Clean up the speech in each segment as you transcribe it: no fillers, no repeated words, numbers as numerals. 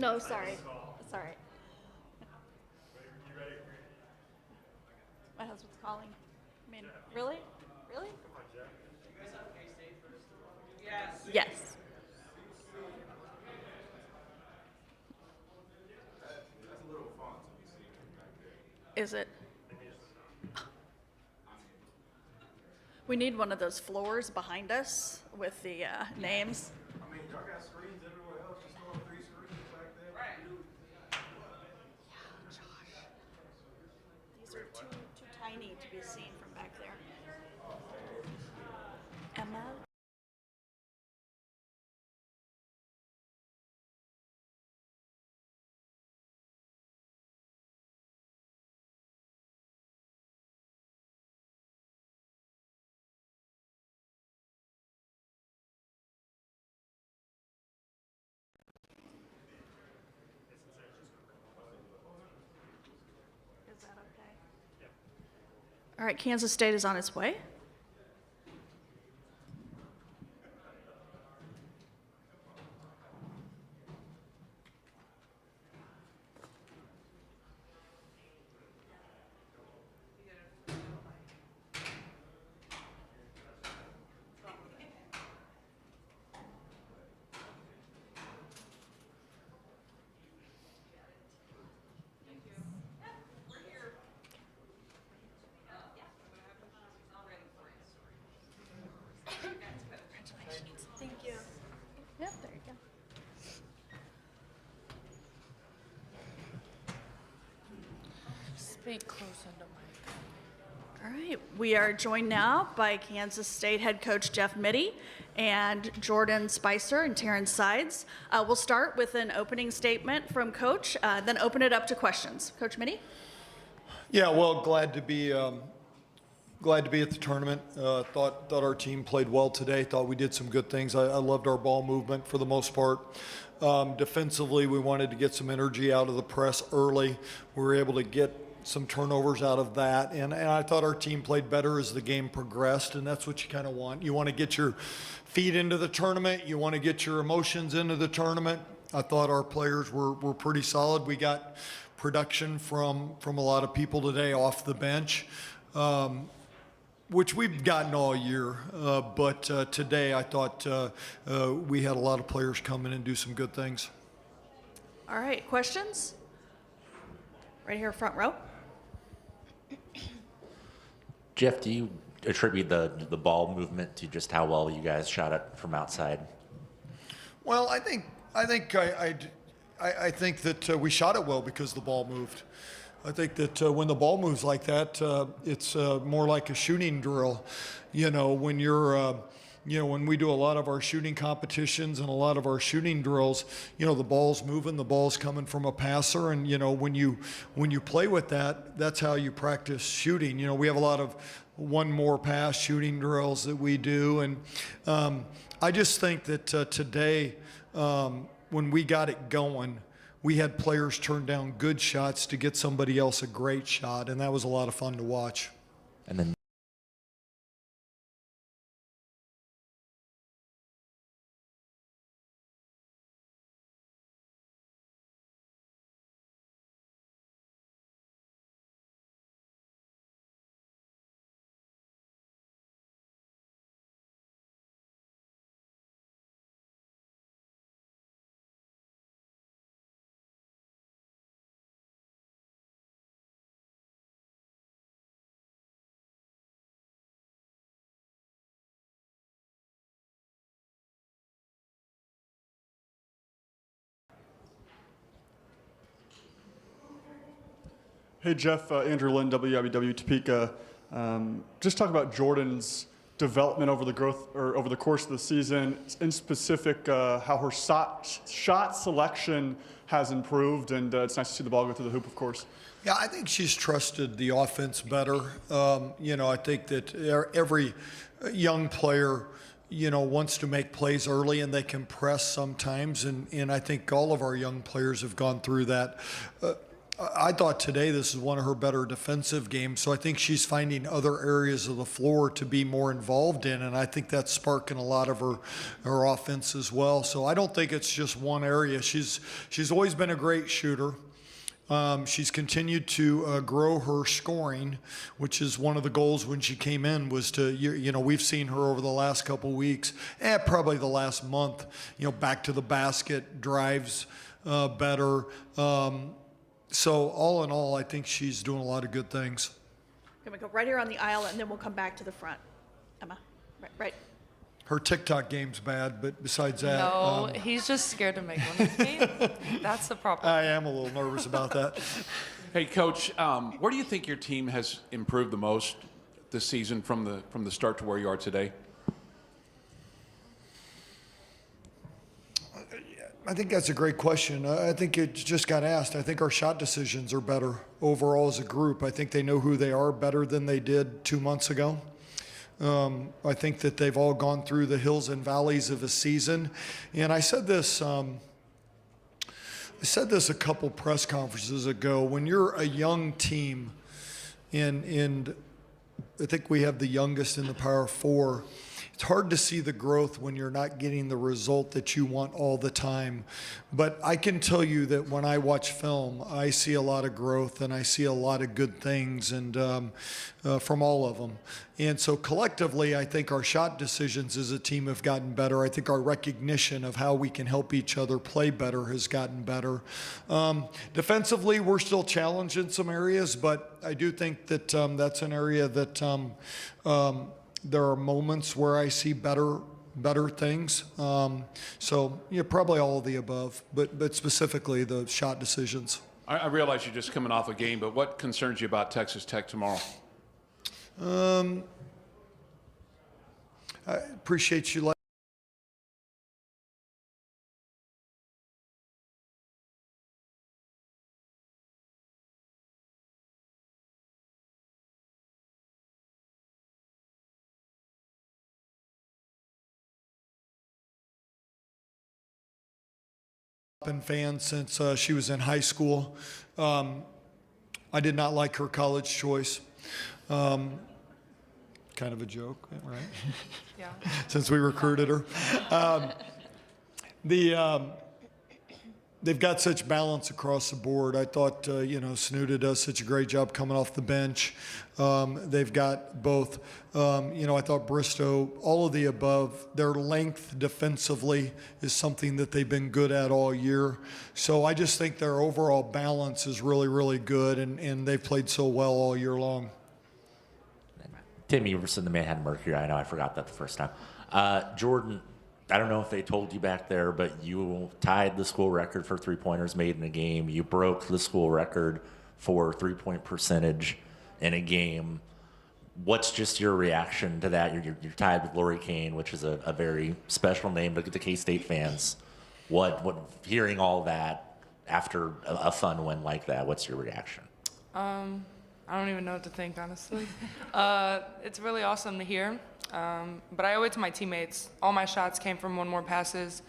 No, sorry. It's all right. My husband's calling. I mean, really? Really? Yes. Is it? We need one of those floors behind us with the names. I mean, y'all got screens everywhere else. Just throw 3 screens back there. Right. Yeah, Josh. These are too tiny to be seen from back there. Emma? Is that okay? All right, Kansas State is on its way. Thank you. Yep, there you go. Speak close into mic. All right, we are joined now by Kansas State head coach Jeff Mittie and Jordan Spicer and Terrence Sides. We'll start with an opening statement from Coach, then open it up to questions. Coach Mittie? Yeah, well, glad to be at the tournament. Thought our team played well today. Thought we did some good things. I loved our ball movement for the most part. Defensively, we wanted to get some energy out of the press early. We were able to get some turnovers out of that, and I thought our team played better as the game progressed, and that's what you kind of want. You want to get your feet into the tournament. You want to get your emotions into the tournament. I thought our players were pretty solid. We got production from a lot of people today off the bench, which we've gotten all year. But today I thought we had a lot of players come in and do some good things. All right, questions? Right here, front row. Jeff, do you attribute the ball movement to just how well you guys shot it from outside? Well, I think that we shot it well because the ball moved. I think that when the ball moves like that, it's more like a shooting drill. You know, when you're when we do a lot of our shooting competitions and a lot of our shooting drills, the ball's moving, the ball's coming from a passer, and when you play with that, that's how you practice shooting. We have a lot of one more pass shooting drills that we do, and I just think that today, when we got it going, we had players turn down good shots to get somebody else a great shot, and that was a lot of fun to watch. And then Hey Jeff, Andrew Lynn, WIBW Topeka. Just talk about Jordan's development over the course of the season. In specific, how her shot selection has improved, and it's nice to see the ball go through the hoop, of course. Yeah, I think she's trusted the offense better. I think that every young player, wants to make plays early, and they can press sometimes, and I think all of our young players have gone through that. I thought today this is one of her better defensive games, so I think she's finding other areas of the floor to be more involved in, and I think that's sparking a lot of her offense as well. So I don't think it's just one area. She's always been a great shooter. She's continued to grow her scoring, which is one of the goals when she came in was to, we've seen her over the last couple weeks, and probably the last month, back to the basket, drives better. So all in all, I think she's doing a lot of good things. Can we go right here on the aisle, and then we'll come back to the front. Emma, right. Her TikTok game's bad, but besides that, No, he's just scared to make one with me. That's the problem. I am a little nervous about that. Hey, Coach, where do you think your team has improved the most this season from the start to where you are today? I think that's a great question. I think it just got asked. I think our shot decisions are better overall as a group. I think they know who they are better than they did 2 months ago. I think that they've all gone through the hills and valleys of a season. And I said this a couple press conferences ago. When you're a young team, and I think we have the youngest in the Power Four, it's hard to see the growth when you're not getting the result that you want all the time. But I can tell you that when I watch film, I see a lot of growth and I see a lot of good things and from all of them. And so collectively, I think our shot decisions as a team have gotten better. I think our recognition of how we can help each other play better has gotten better. Defensively, we're still challenged in some areas, but I do think that that's an area that there are moments where I see better things. So probably all of the above, but specifically the shot decisions. I realize you're just coming off a game, but what concerns you about Texas Tech tomorrow? I appreciate you. Been fan since she was in high school. I did not like her college choice. Kind of a joke, right? Yeah. Since we recruited her. They've got such balance across the board. I thought, Snuda does such a great job coming off the bench. They've got both, I thought Bristow, all of the above. Their length defensively is something that they've been good at all year. So I just think their overall balance is really, really good, and they've played so well all year long. Tim Everson, the Manhattan Mercury. I know I forgot that the first time. Jordan, I don't know if they told you back there, but you tied the school record for three-pointers made in a game. You broke the school record for three-point percentage in a game. What's just your reaction to that? You're tied with Lori Kane, which is a very special name to the K-State fans. What hearing all that after a fun win like that, what's your reaction? I don't even know what to think, honestly. It's really awesome to hear. But I owe it to my teammates. All my shots came from one more passes.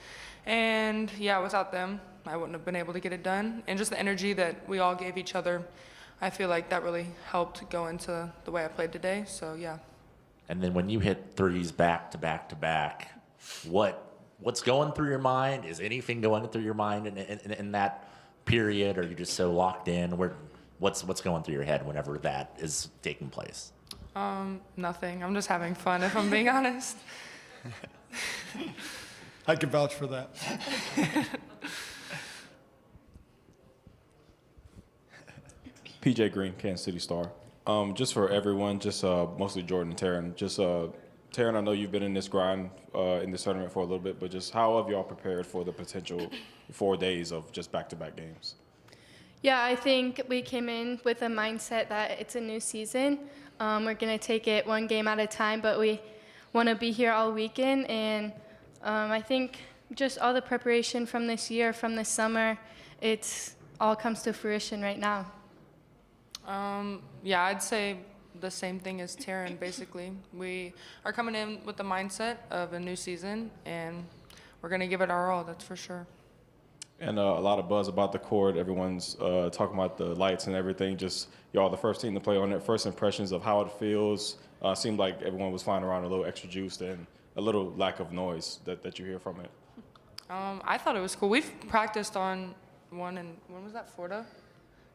And yeah, without them, I wouldn't have been able to get it done. And just the energy that we all gave each other, I feel like that really helped go into the way I played today. So yeah. And then when you hit threes back to back to back, what's going through your mind? Is anything going through your mind in that period? Or are you just so locked in? What's going through your head whenever that is taking place? Nothing. I'm just having fun, if I'm being honest. I can vouch for that. PJ Green, Kansas City Star. Just for everyone, mostly Jordan and Taryn. Taryn, I know you've been in this grind in this tournament for a little bit, but just how have y'all prepared for the potential 4 days of just back-to-back games? Yeah, I think we came in with a mindset that it's a new season. We're going to take it one game at a time, but we want to be here all weekend. And I think just all the preparation from this year, from this summer, it's all comes to fruition right now. Yeah, I'd say the same thing as Taryn, basically. We are coming in with the mindset of a new season, and we're going to give it our all, that's for sure. And a lot of buzz about the court. Everyone's talking about the lights and everything. Just y'all the first team to play on it. First impressions of how it feels. Seemed like everyone was flying around a little extra juiced and a little lack of noise that you hear from it. I thought it was cool. We've practiced on one in, when was that, Florida?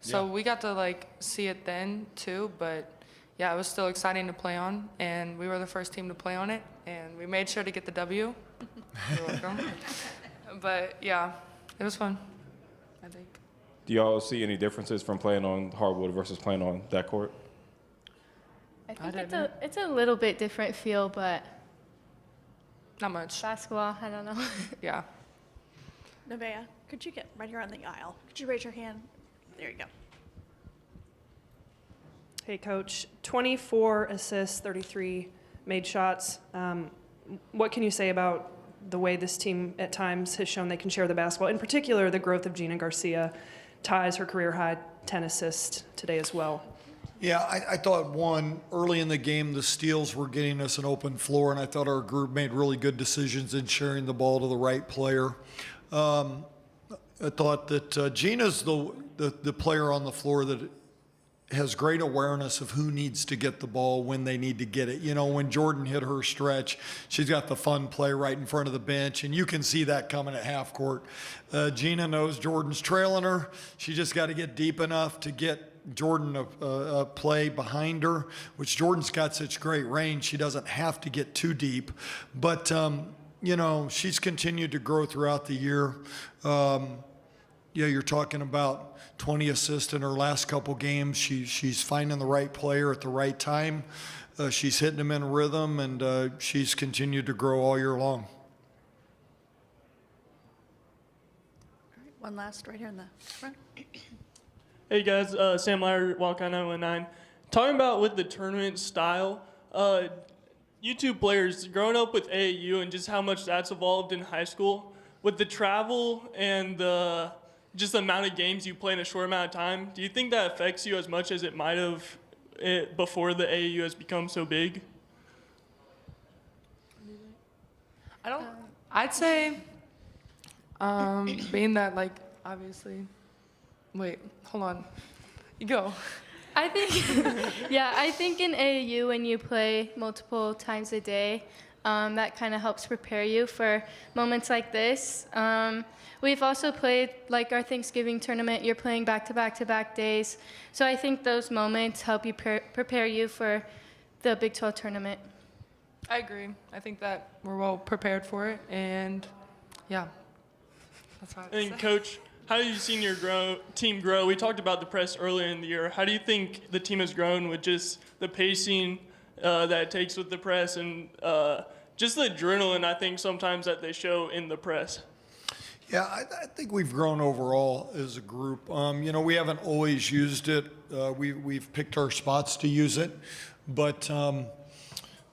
So we got to like see it then too, but yeah, it was still exciting to play on, and we were the first team to play on it, and we made sure to get the W. You're welcome. But yeah, it was fun, I think. Do y'all see any differences from playing on hardwood versus playing on that court? I think didn't. it's a little bit different feel, but Not much. basketball, I don't know. Yeah. Nevaeh, could you get right here on the aisle? Could you raise your hand? There you go. Hey, Coach. 24 assists, 33 made shots. What can you say about the way this team at times has shown they can share the basketball? In particular, the growth of Gina Garcia ties her career high 10 assists today as well. Yeah, I thought early in the game, the steals were getting us an open floor, and I thought our group made really good decisions in sharing the ball to the right player. I thought that Gina's the player on the floor that has great awareness of who needs to get the ball when they need to get it. You know, when Jordan hit her stretch, she's got the fun play right in front of the bench, and you can see that coming at half court. Gina knows Jordan's trailing her. She just got to get deep enough to get Jordan a play behind her, which Jordan's got such great range. She doesn't have to get too deep. But, you know, she's continued to grow throughout the year. Yeah, you're talking about 20 assists in her last couple games. She's finding the right player at the right time. She's hitting them in rhythm, and she's continued to grow all year long. All right, one last right here in the front. Hey guys, Sam Lyer, Wildcat 919. Talking about with the tournament style, you two players, growing up with AAU and just how much that's evolved in high school, with the travel and just the amount of games you play in a short amount of time, do you think that affects you as much as it might have before the AAU has become so big? I'd say, being that, like, obviously, wait, hold on. You go. I think, yeah, I think in AAU when you play multiple times a day, that kind of helps prepare you for moments like this. We've also played like our Thanksgiving tournament. You're playing back-to-back-to-back days. So I think those moments help you prepare you for the Big 12 tournament. I agree. I think that we're well prepared for it, and yeah, that's how I And Coach, how have you seen your team grow? We talked about the press earlier in the year. How do you think the team has grown with just the pacing that it takes with the press and just the adrenaline, I think, sometimes that they show in the press? Yeah, I think we've grown overall as a group. You know, we haven't always used it. We've picked our spots to use it, but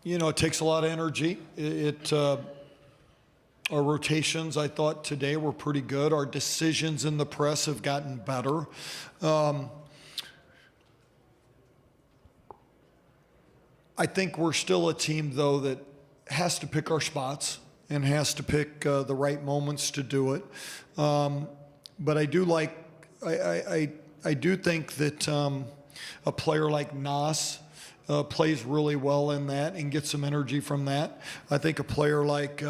you know, it takes a lot of energy. Our rotations, I thought today were pretty good. Our decisions in the press have gotten better. I think we're still a team, though, that has to pick our spots and has to pick the right moments to do it. But I do I do think that a player like Nas plays really well in that and gets some energy from that. I think a player like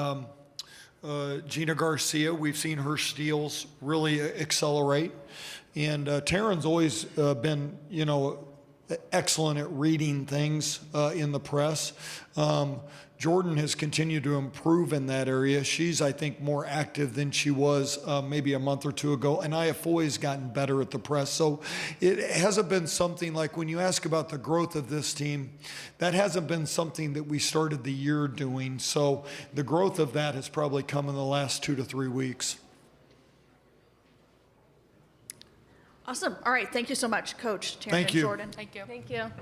Gina Garcia, we've seen her steals really accelerate. And Taryn's always been, you know, excellent at reading things in the press. Jordan has continued to improve in that area. She's, I think, more active than she was maybe a month or two ago. And I have always gotten better at the press. So it hasn't been something like when you ask about the growth of this team, that hasn't been something that we started the year doing. So the growth of that has probably come in the last 2 to 3 weeks. Awesome. All right. Thank you so much, Coach Taryn Thank and you. Jordan. Thank you. Thank you.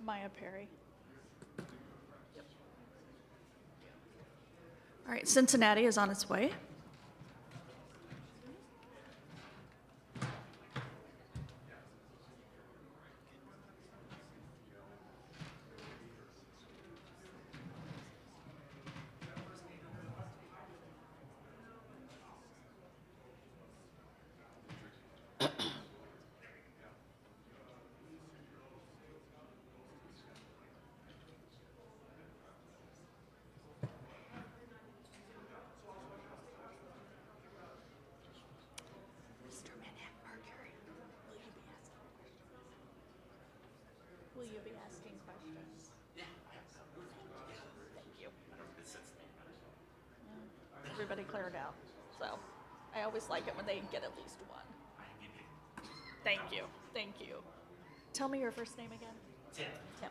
Maya Perry. All right, Cincinnati is on its way. Will you be asking questions? Yeah. Thank you. Everybody cleared out, so I always like it when they get at least one. Thank you. Thank you. Tell me your first name again. Tim. Tim.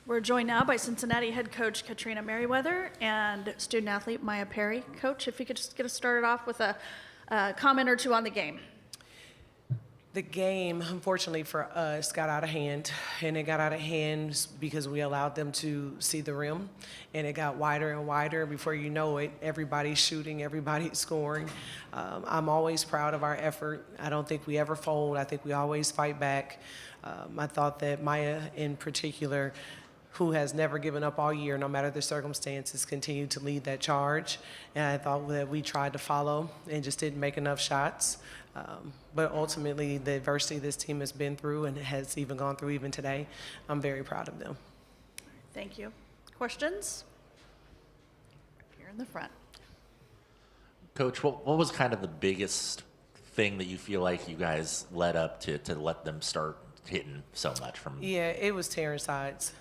We're joined now by Cincinnati head coach Katrina Merriweather and student athlete Maya Perry. Coach, if you could just get us started off with a comment or two on the game. The game, unfortunately for us, got out of hand, and it got out of hand because we allowed them to see the rim, and it got wider and wider. Before you know it, everybody's shooting, everybody's scoring. I'm always proud of our effort. I don't think we ever fold. I think we always fight back. I thought that Maya, in particular, who has never given up all year, no matter the circumstances, continued to lead that charge. And I thought that we tried to follow and just didn't make enough shots. But ultimately, the adversity this team has been through and has even gone through even today, I'm very proud of them. Thank you. Questions? Here in the front. Coach, what was kind of the biggest thing that you feel like you guys led up to let them start hitting so much from? Yeah, it was tearing sides.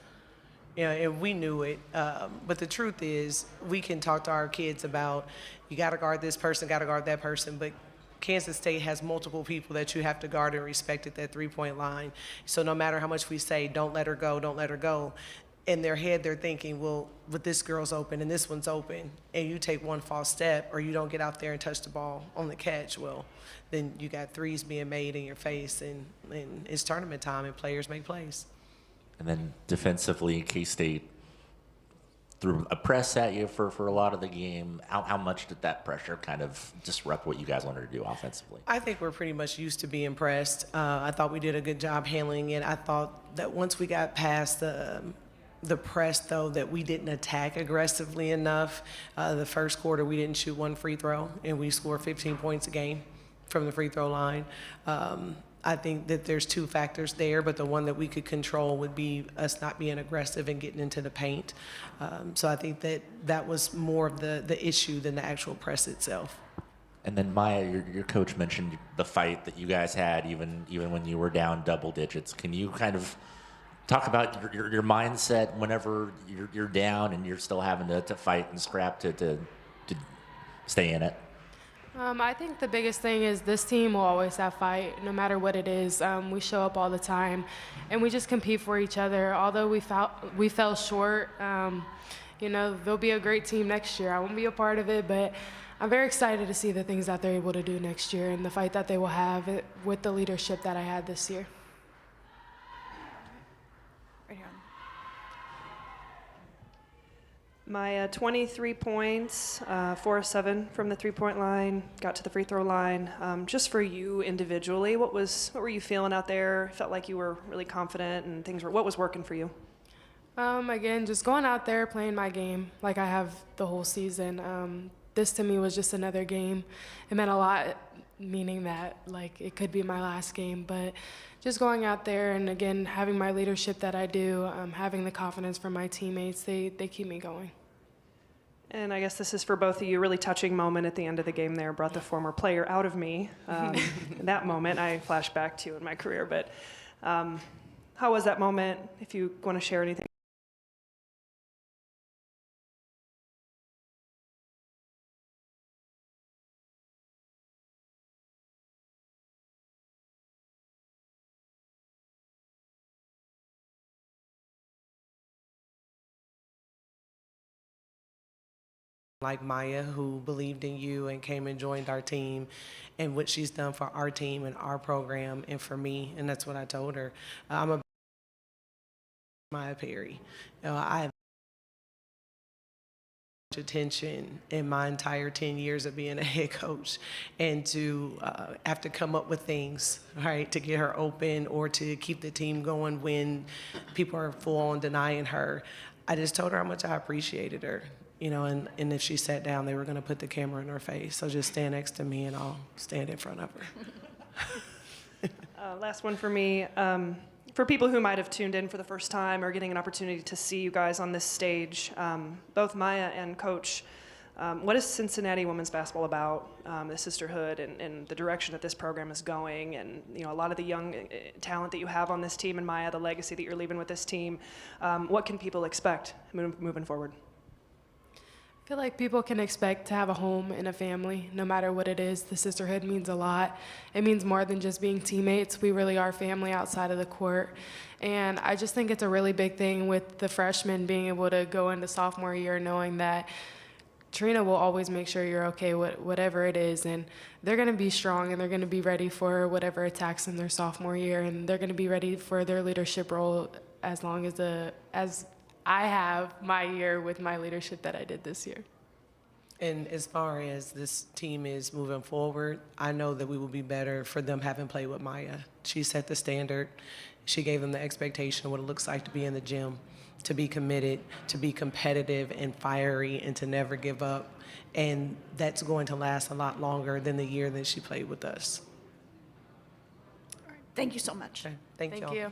Yeah, and we knew it. But the truth is, we can talk to our kids about, you got to guard this person, got to guard that person, but Kansas State has multiple people that you have to guard and respect at that three-point line. So no matter how much we say, don't let her go, don't let her go, in their head they're thinking, well, but this girl's open and this one's open, and you take one false step or you don't get out there and touch the ball on the catch, well, then you got threes being made in your face, and it's tournament time and players make plays. And then defensively, K-State threw a press at you for a lot of the game. How much did that pressure kind of disrupt what you guys wanted to do offensively? I think we're pretty much used to being pressed. I thought we did a good job handling it. I thought that once we got past the press, though, that we didn't attack aggressively enough. The first quarter, we didn't shoot one free throw, and we scored 15 points a game from the free throw line. I think that there's two factors there, but the one that we could control would be us not being aggressive and getting into the paint. So I think that was more of the issue than the actual press itself. And then Maya, your coach mentioned the fight that you guys had even when you were down double digits. Can you kind of talk about your mindset whenever you're down and you're still having to fight and scrap to stay in it? I think the biggest thing is this team will always have fight, no matter what it is. We show up all the time, and we just compete for each other. Although we fell short, they'll be a great team next year. I won't be a part of it, but I'm very excited to see the things that they're able to do next year and the fight that they will have with the leadership that I had this year. Right here. My 23 points, 4 of 7 from the three-point line, got to the free throw line. Just for you individually, what were you feeling out there? Felt like you were really confident and what was working for you? Again, just going out there, playing my game like I have the whole season. This to me was just another game. It meant a lot, meaning that it could be my last game, but just going out there and again having my leadership that I do, having the confidence from my teammates, they keep me going. And I guess this is for both of you. Really touching moment at the end of the game there. Brought the former player out of me. That moment I flash back to in my career. But how How was that moment, if you want to share anything? Like Maya, who believed in you and came and joined our team, and what she's done for our team and our program and for me, and that's what I told her. I'm a Maya Perry. I have attention in my entire 10 years of being a head coach, and to have to come up with things, right, to get her open or to keep the team going when people are full on denying her. I just told her how much I appreciated her. And if she sat down, they were going to put the camera in her face. So just stand next to me and I'll stand in front of her. Last one for me. For people who might have tuned in for the first time or getting an opportunity to see you guys on this stage, both Maya and Coach, what is Cincinnati women's basketball about, the sisterhood and the direction that this program is going, and a lot of the young talent that you have on this team, and Maya, the legacy that you're leaving with this team, what can people expect moving forward? I feel like people can expect to have a home and a family, no matter what it is. The sisterhood means a lot. It means more than just being teammates. We really are family outside of the court. And I just think it's a really big thing with the freshmen being able to go into sophomore year knowing that Trina will always make sure you're okay with whatever it is. And they're going to be strong, and they're going to be ready for whatever attacks in their sophomore year. And they're going to be ready for their leadership role as long as I have my year with my leadership that I did this year. And as far as this team is moving forward, I know that we will be better for them having played with Maya. She set the standard. She gave them the expectation of what it looks like to be in the gym, to be committed, to be competitive and fiery, and to never give up. And that's going to last a lot longer than the year that she played with us. All right. Thank you so much. Okay. Thank y'all. Thank you.